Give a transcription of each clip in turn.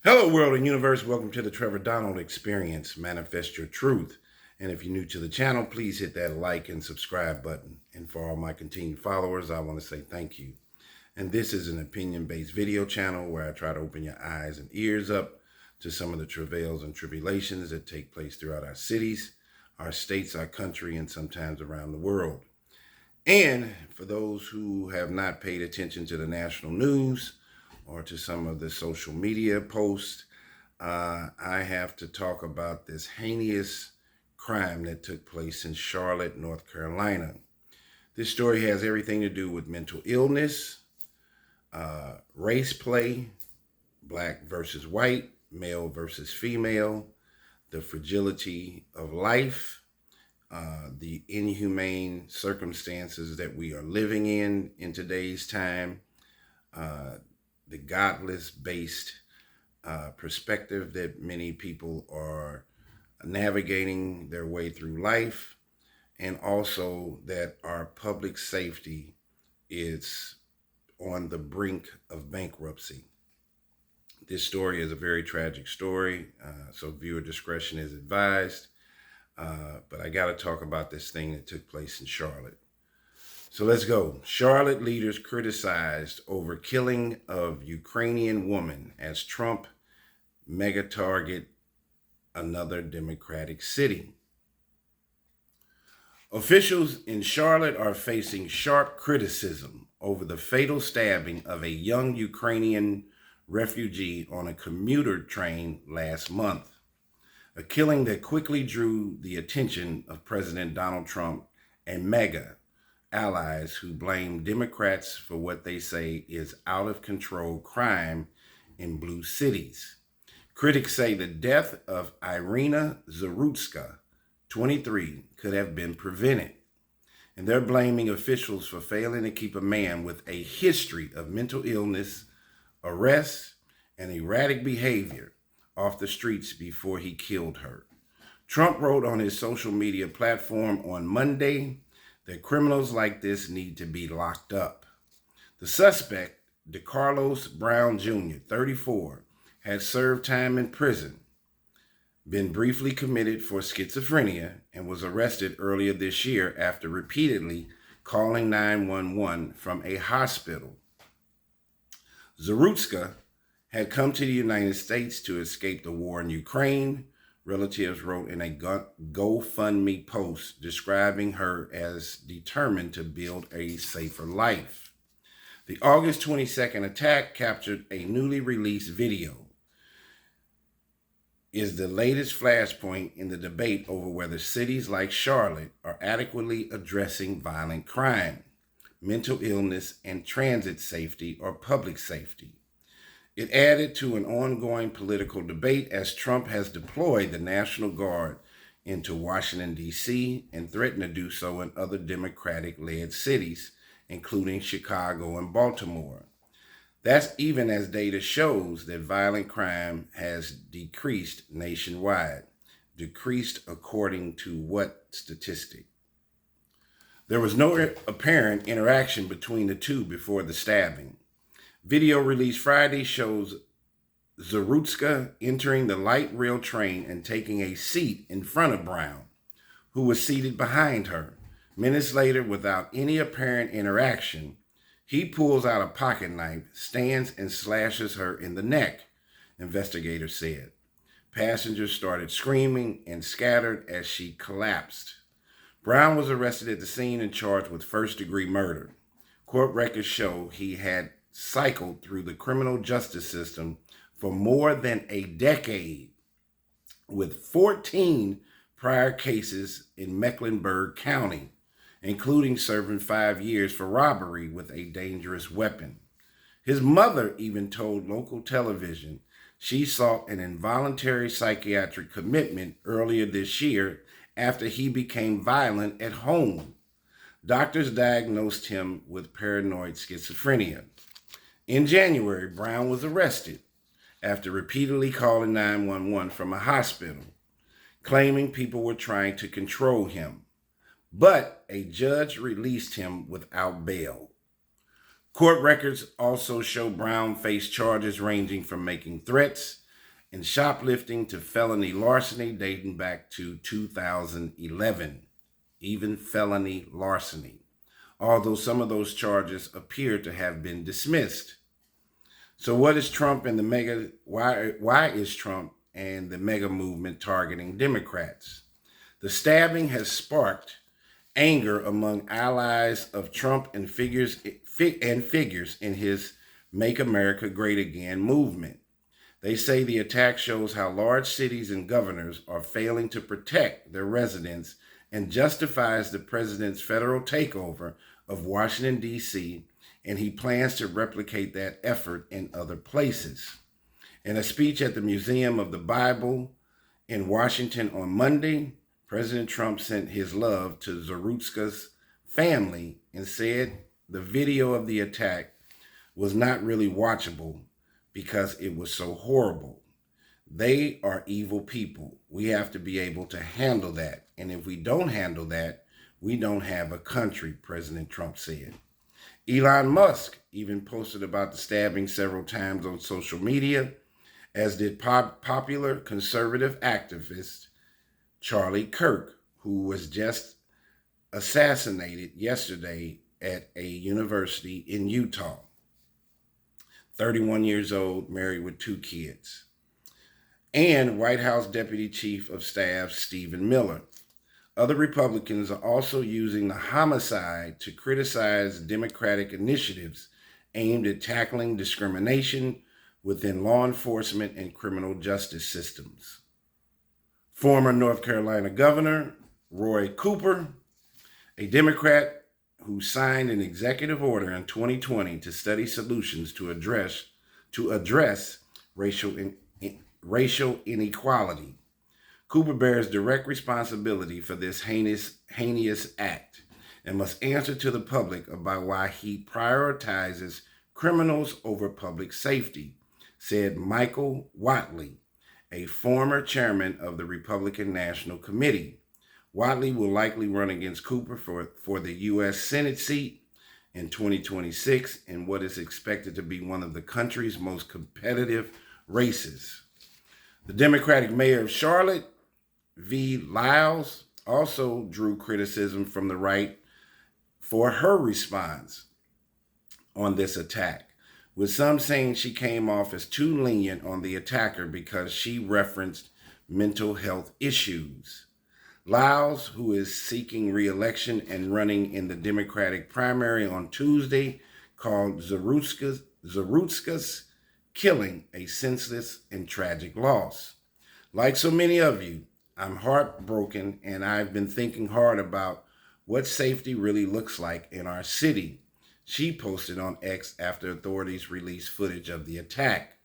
Hello, world and universe. Welcome to the Trevor Donald Experience. Manifest your truth. And if you're new to the channel, please hit that like and subscribe button. And for all my continued followers, I want to say thank you. And this is an opinion-based video channel where I try to open your eyes and ears up to some of the travails and tribulations that take place throughout our cities, our states, our country, and sometimes around the world. And for those who have not paid attention to the national news or to some of the social media posts, I have to talk about this heinous crime that took place in Charlotte, North Carolina. This story has everything to do with mental illness, race play, black versus white, male versus female, the fragility of life, the inhumane circumstances that we are living in today's time, the godless-based perspective that many people are navigating their way through life, and also that our public safety is on the brink of bankruptcy. This story is a very tragic story, so viewer discretion is advised. But I got to talk about this thing that took place in Charlotte. So let's go. Charlotte leaders criticized over killing of Ukrainian woman as Trump mega target another Democratic city. Officials in Charlotte are facing sharp criticism over the fatal stabbing of a young Ukrainian refugee on a commuter train last month. A killing that quickly drew the attention of President Donald Trump and MAGA allies who blame Democrats for what they say is out-of-control crime in blue cities. Critics say the death of Irina Zarutska, 23, could have been prevented. And they're blaming officials for failing to keep a man with a history of mental illness, arrests, and erratic behavior off the streets before he killed her. Trump wrote on his social media platform on Monday that criminals like this need to be locked up. The suspect, DeCarlos Brown Jr., 34, had served time in prison, been briefly committed for schizophrenia, and was arrested earlier this year after repeatedly calling 911 from a hospital. Zarutska had come to the United States to escape the war in Ukraine. Relatives wrote in a GoFundMe post describing her as determined to build a safer life. The August 22nd attack, captured a newly released video, is the latest flashpoint in the debate over whether cities like Charlotte are adequately addressing violent crime, mental illness, and transit safety or public safety. It added to an ongoing political debate as Trump has deployed the National Guard into Washington, D.C., and threatened to do so in other Democratic-led cities, including Chicago and Baltimore. That's even as data shows that violent crime has decreased nationwide. Decreased according to what statistic? There was no apparent interaction between the two before the stabbing. Video released Friday shows Zarutska entering the light rail train and taking a seat in front of Brown, who was seated behind her. Minutes later, without any apparent interaction, he pulls out a pocket knife, stands and slashes her in the neck, investigators said. Passengers started screaming and scattered as she collapsed. Brown was arrested at the scene and charged with first-degree murder. Court records show he had cycled through the criminal justice system for more than a decade, with 14 prior cases in Mecklenburg County, including serving 5 years for robbery with a dangerous weapon. His mother even told local television she sought an involuntary psychiatric commitment earlier this year after he became violent at home. Doctors diagnosed him with paranoid schizophrenia. In January, Brown was arrested after repeatedly calling 911 from a hospital, claiming people were trying to control him. But a judge released him without bail. Court records also show Brown faced charges ranging from making threats and shoplifting to felony larceny dating back to 2011, even felony larceny, although some of those charges appear to have been dismissed. So what is Trump and the mega, why is Trump and the mega movement targeting Democrats? The stabbing has sparked anger among allies of Trump and figures in his Make America Great Again movement. They say the attack shows how large cities and governors are failing to protect their residents and justifies the president's federal takeover of Washington, D.C., and he plans to replicate that effort in other places. In a speech at the Museum of the Bible in Washington on Monday, President Trump sent his love to Zarutska's family and said the video of the attack was not really watchable because it was so horrible. They are evil people. We have to be able to handle that. And if we don't handle that, we don't have a country, President Trump said. Elon Musk even posted about the stabbing several times on social media, as did popular conservative activist Charlie Kirk, who was just assassinated yesterday at a university in Utah. 31 years old, married with 2 kids. And White House Deputy Chief of Staff Stephen Miller. Other Republicans are also using the homicide to criticize Democratic initiatives aimed at tackling discrimination within law enforcement and criminal justice systems. Former North Carolina Governor Roy Cooper, a Democrat who signed an executive order in 2020 to study solutions to address racial inequality. Cooper bears direct responsibility for this heinous act and must answer to the public about why he prioritizes criminals over public safety, said Michael Whatley, a former chairman of the Republican National Committee. Whatley will likely run against Cooper for the U.S. Senate seat in 2026 in what is expected to be one of the country's most competitive races. The Democratic mayor of Charlotte, V. Lyles, also drew criticism from the right for her response on this attack, with some saying she came off as too lenient on the attacker because she referenced mental health issues. Lyles, who is seeking re-election and running in the Democratic primary on Tuesday, called Zarutska's killing a senseless and tragic loss. Like so many of you, I'm heartbroken, and I've been thinking hard about what safety really looks like in our city, she posted on X after authorities released footage of the attack.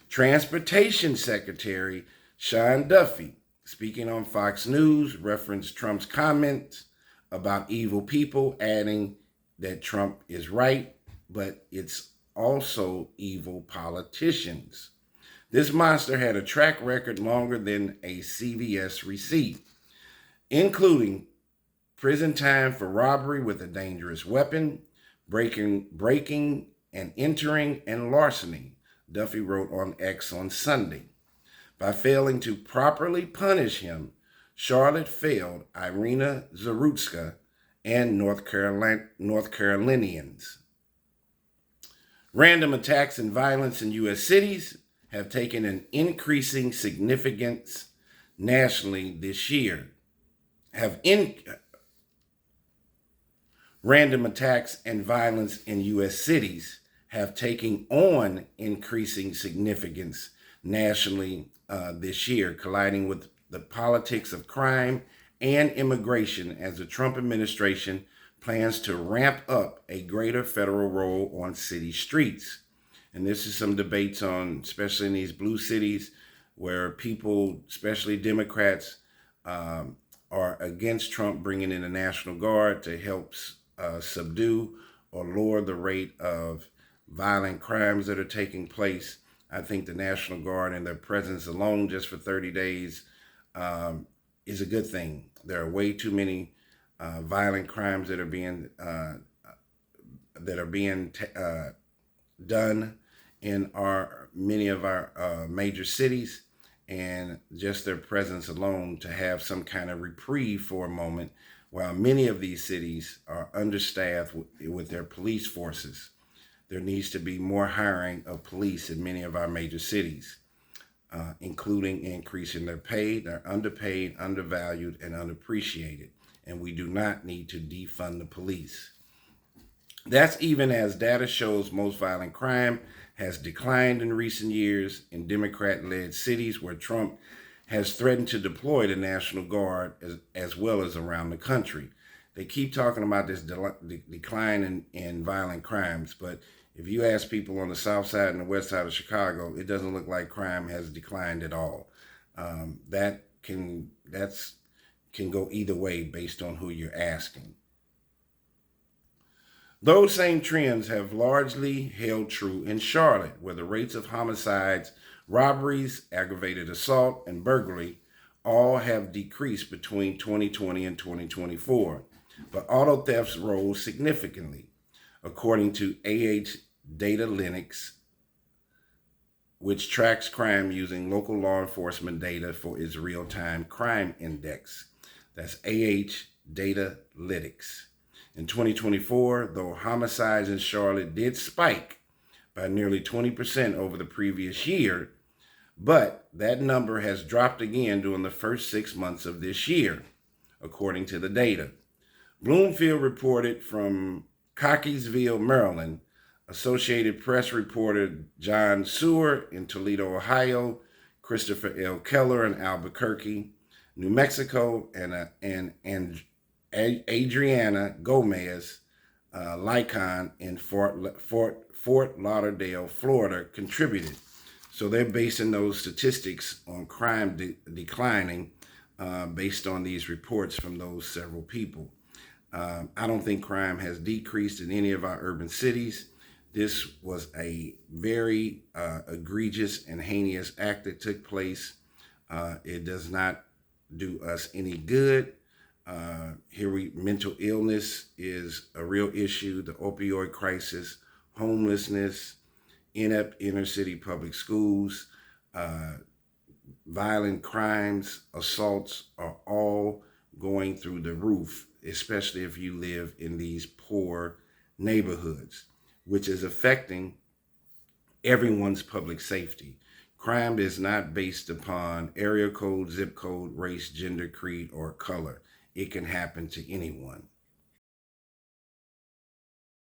Transportation Secretary Sean Duffy, speaking on Fox News, referenced Trump's comments about evil people, adding that Trump is right, but it's also evil politicians. This monster had a track record longer than a CVS receipt, including prison time for robbery with a dangerous weapon, breaking and entering, and larceny, Duffy wrote on X on Sunday. By failing to properly punish him, Charlotte failed Irina Zarutska and North Carolinians. Random attacks and violence in U.S. cities have taken an increasing significance nationally this year. Random attacks and violence in U.S. cities have taken on increasing significance nationally this year, colliding with the politics of crime and immigration as the Trump administration plans to ramp up a greater federal role on city streets. And this is some debates on, especially in these blue cities, where people, especially Democrats, are against Trump bringing in the National Guard to help subdue or lower the rate of violent crimes that are taking place. I think the National Guard and their presence alone just for 30 days is a good thing. There are way too many violent crimes that are being done in many of our major cities, and just their presence alone to have some kind of reprieve for a moment, while many of these cities are understaffed with their police forces. There needs to be more hiring of police in many of our major cities, including increasing their pay. They're underpaid, undervalued, and unappreciated, and we do not need to defund the police. That's even as data shows most violent crime has declined in recent years in Democrat-led cities where Trump has threatened to deploy the National Guard as well as around the country. They keep talking about this decline in violent crimes, but if you ask people on the south side and the west side of Chicago, it doesn't look like crime has declined at all. That can go either way based on who you're asking. Those same trends have largely held true in Charlotte, where the rates of homicides, robberies, aggravated assault, and burglary all have decreased between 2020 and 2024. But auto thefts rose significantly, according to Datalytics, which tracks crime using local law enforcement data for its real-time crime index. That's Datalytics. In 2024, though homicides in Charlotte did spike by nearly 20% over the previous year, but that number has dropped again during the first 6 months of this year, according to the data. Bloomfield reported from Cockeysville, Maryland. Associated Press reporter John Sewer in Toledo, Ohio, Christopher L. Keller in Albuquerque, New Mexico, and Adriana Gomez Lycon in Fort Lauderdale, Florida, contributed. So they're basing those statistics on crime declining based on these reports from those several people. I don't think crime has decreased in any of our urban cities. This was a very egregious and heinous act that took place. It does not do us any good. Mental illness is a real issue. The opioid crisis, homelessness, inept inner city public schools, violent crimes, assaults are all going through the roof, especially if you live in these poor neighborhoods, which is affecting everyone's public safety. Crime is not based upon area code, zip code, race, gender, creed, or color. It can happen to anyone.